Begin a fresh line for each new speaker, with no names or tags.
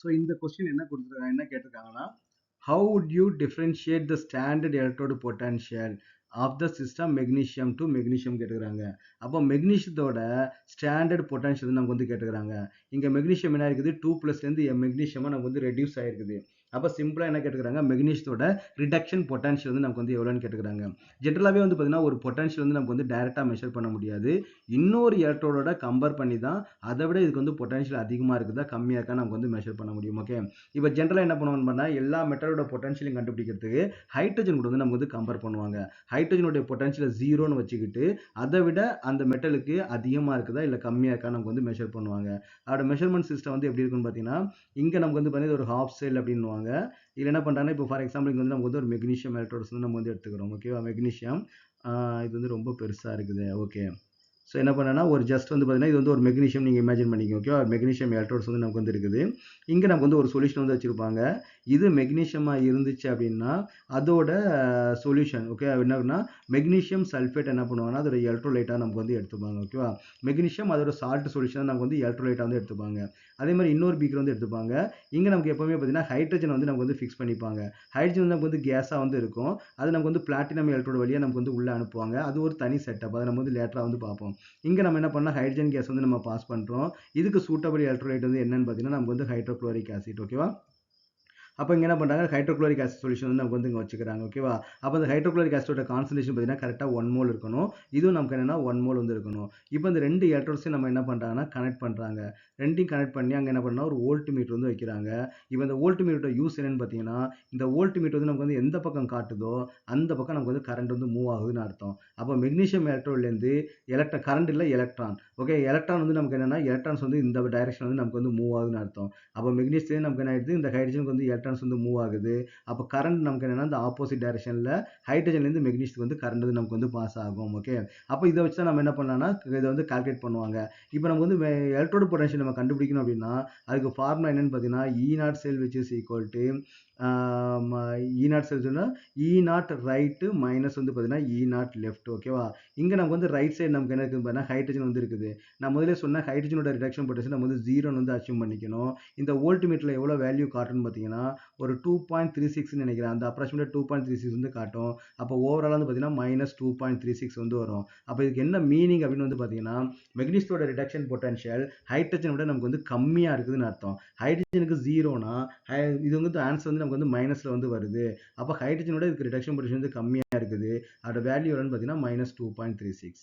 So இந்த question என்ன கொடுத்துருக்காங்க, என்ன கேட்டிருக்காங்கன்னா, how would you differentiate the standard electrode potential of the system magnesium to magnesium கேட்டுக்கிறாங்க. அப்போ மெக்னீஷியத்தோட ஸ்டாண்டர்ட் பொட்டன்ஷியல் நமக்கு வந்து கேட்டுக்கிறாங்க. இங்க மெக்னீஷியம் என்ன இருக்குது, 2+லேருந்து மெக்னீஷியமா நமக்கு வந்து ரெடியூஸ் ஆயிருக்குது. அப்போ சிம்பிளா என்ன கேட்டுக்கிறாங்க, மெக்னீஷியத்தோட ரிடக்ஷன் பொட்டன்ஷியல் வந்து நமக்கு வந்து எவ்வளோன்னு கேட்டுக்கிறாங்க. ஜென்ரலாகவே வந்து பார்த்தீங்கன்னா ஒரு பொட்டன்ஷியல் வந்து நமக்கு வந்து டைரெக்டாக மெஷர் பண்ண முடியாது. இன்னொரு எலக்ட்ரோடோட கம்பேர் பண்ணி தான் அதை விட இதுக்கு வந்து பொட்டன்ஷியல் அதிகமாக இருக்குதா கம்மியாக இருக்கா நமக்கு வந்து மெஷர் பண்ண முடியும். ஓகே, இப்போ ஜென்ரலாக என்ன பண்ணுவோம்னு பண்ணால் எல்லா மெட்டலோட பொட்டன்ஷியலையும் கண்டுபிடிக்கிறதுக்கு ஹைட்ரஜன் கூட வந்து நமக்கு வந்து கம்பேர் பண்ணுவாங்க. ஹைட்ரஜனுடைய பொட்டன்ஷியல் 0ன்னு வச்சுக்கிட்டு அதை விட அந்த மெட்டலுக்கு அதிகமாக இருக்குதா இல்லை கம்மியாக இருக்கா நமக்கு வந்து மெஷர் பண்ணுவாங்க. அதோட மெஷர்மெண்ட் சிஸ்டம் வந்து எப்படி இருக்குன்னு பார்த்தீங்கன்னா, இங்கே நமக்கு வந்து பார்த்தீங்கன்னா ஒரு ஹாஃப் செல் அப்படின்னுவாங்க. இதில் என்ன பண்ணுறாங்கன்னா, இப்போ ஃபார் எக்ஸாம்பிள் இங்கே வந்து நமக்கு வந்து ஒரு மெக்னீஷியம் எலக்ட்ரோட்ஸ் வந்து நம்ம வந்து எடுத்துக்கிறோம். ஓகேவா, மெக்னீஷியம் இது வந்து ரொம்ப பெருசாக இருக்குது. ஓகே, ஸோ என்ன பண்ணேன்னா ஒரு ஜஸ்ட் வந்து பார்த்தீங்கன்னா இது வந்து ஒரு மெக்னீஷியம் நீங்கள் இமேஜின் பண்ணிக்கோங்க. ஓகே, மெக்னீஷியம் எலக்ட்ரோட்ஸ் வந்து நமக்கு வந்து இருக்குது. இங்கே நமக்கு வந்து ஒரு சொல்யூஷன் வந்து வச்சுருப்பாங்க. இது மெக்னீஷியமாக இருந்துச்சு அப்படின்னா அதோட சொல்யூஷன் ஓகே என்னன்னா மெக்னீஷியம் சல்ஃபேட் என்ன பண்ணுவாங்கன்னா அதோட எலக்ட்ரோலைட்டாக நமக்கு வந்து எடுத்துப்பாங்க. ஓகேவா, மெக்னீஷியம் அதோட சால்ட் சொல்யூஷன் நமக்கு வந்து எலக்ட்ரோலைட்டாக வந்து எடுத்துப்பாங்க. அதே மாதிரி இன்னொரு பீக்கர் வந்து எடுத்துப்பாங்க. இங்கே நமக்கு எப்பவுமே பார்த்தீங்கன்னா ஹைட்ரஜன் வந்து நமக்கு வந்து ஃபிக்ஸ் பண்ணிப்பாங்க. ஹைட்ரஜன் வந்து நமக்கு வந்து கேஸாக வந்து இருக்கும். அது நமக்கு வந்து பிளாட்டினம் எலக்ட்ரோடு வழியாக நமக்கு வந்து உள்ளே அனுப்புவாங்க. அது ஒரு தனி செட்டப், அதை நம்ம வந்து லேட்டராக வந்து பார்ப்போம். இங்கே நம்ம என்ன பண்ணால் ஹைட்ரஜன் கேஸ் வந்து நம்ம பாஸ் பண்ணுறோம். இதுக்கு சூட்டபிள் எலக்ட்ரோலைட் வந்து என்னன்னு பார்த்தீங்கன்னா நமக்கு வந்து ஹைட்ரோக்ளோரிக் ஆசிட். ஓகேவா, அப்போ இங்கே என்ன பண்ணுறாங்க, ஹைட்ரோக்ளோரிக் ஆசிட் சொல்யூஷன் வந்து நமக்கு வந்து இங்கே வச்சுக்கிறாங்க. ஓகேவா, அப்போ அந்த ஹைட்ரோக்ளோரிக் ஆசிடோட கான்சன்ட்ரேஷன் பார்த்தீங்கன்னா கரெக்டாக 1 மோல் இருக்கணும். இதுவும் நமக்கு என்னன்னா 1 மோல் வந்து இருக்கணும். இப்போ இந்த ரெண்டு எலக்ட்ரோட்ஸையும் நம்ம என்ன பண்ணுறாங்கன்னா கனெக்ட் பண்ணுறாங்க. ரெண்டையும் கனெக்ட் பண்ணி அங்கே என்ன பண்ணால் ஒரு வோல்ட் மீட்டர் வந்து வைக்கிறாங்க. இப்போ இந்த வோல்ட் மீட்டரோட யூஸ் என்னன்னு பார்த்தீங்கன்னா, இந்த வோல்ட் மீட்டர் வந்து நமக்கு வந்து எந்த பக்கம் காட்டுதோ அந்த பக்கம் நமக்கு வந்து கரண்ட் வந்து மூவ் ஆகுதுன்னு அர்த்தம். அப்போ மெக்னீஷியம் எலக்ட்ரோட்லேருந்து கரண்ட் இல்லை எலக்ட்ரான். ஓகே, எலக்ட்ரான் வந்து நமக்கு என்னன்னா எலக்ட்ரான்ஸ் வந்து இந்த டைரக்ஷன் வந்து நமக்கு வந்து மூவ் ஆகுதுன்னு அர்த்தம். அப்போ மெக்னீஷியம் நமக்கு என்ன ஆயிடுது, இந்த ஹைட்ரஜனுக்கு வந்து எலக்ட்ரான்ஸ் வந்து மூவ் ஆகுது. அப்போ கரண்ட் நமக்கு என்னன்னா இந்த ஆப்போசிட் டைரக்ஷனில் ஹைட்ரஜன்லேருந்து மெக்னீஷியத்துக்கு வந்து கரண்ட் வந்து நமக்கு வந்து பாஸ் ஆகும். ஓகே, அப்போ இதை வச்சு தான் நம்ம என்ன பண்ணலாம்னா இதை வந்து கால்குலேட் பண்ணுவாங்க. இப்போ நமக்கு வந்து எலக்ட்ரோடு பொட்டன்ஷியல் நம்ம கண்டுபிடிக்கணும் அப்படின்னா அதுக்கு ஃபார்முலா என்னன்னு பார்த்தீங்கன்னா E0 sell which is equal to E0 செல் சொன்னால் E0 ரைட்டு மைனஸ் வந்து பார்த்தீங்கன்னா E0 லெஃப்ட். ஓகேவா, இங்கே நமக்கு வந்து ரைட் சைடு நமக்கு என்ன இருக்குது பார்த்தீங்கன்னா ஹைட்ரஜன் வந்து இருக்குது. நான் முதல்ல சொன்ன ஹைட்ரஜனோட ரிடக்ஷன் பொட்டன்ஷியல் நம்ம வந்து 0 வந்து அச்சீவ் பண்ணிக்கணும். இந்த வோல்ட் மீட்டரில் எவ்வளோ வேல்யூ காட்டுன்னு பார்த்தீங்கன்னா ஒரு 2.36 நினைக்கிறேன். அந்த அப்ராக்சிமேட் 2.36 வந்து காட்டும். அப்போ ஓவரால் வந்து பார்த்தீங்கன்னா -2.36 வந்து வரும். அப்போ இதுக்கு என்ன மீனிங் அப்படின்னு வந்து பார்த்தீங்கன்னா மெக்னீஷியத்தோட ரிடக்ஷன் பொட்டன்ஷியல் ஹைட்ரஜனை விட நமக்கு வந்து கம்மியாக இருக்குதுன்னு அர்த்தம். ஹைட்ரஜனுக்கு 0னா இது வந்து ஆன்சர் வந்து நமக்கு வந்து மைனஸில் வந்து வருது. அப்போ ஹைட்ரஜனோட இதுக்கு ரிடக்ஷன் பொட்டன்ஷியல் வந்து கம்மியாக இருக்குது. அதோட வேல்யூ என்னன்னு பார்த்தீங்கன்னா -2.36.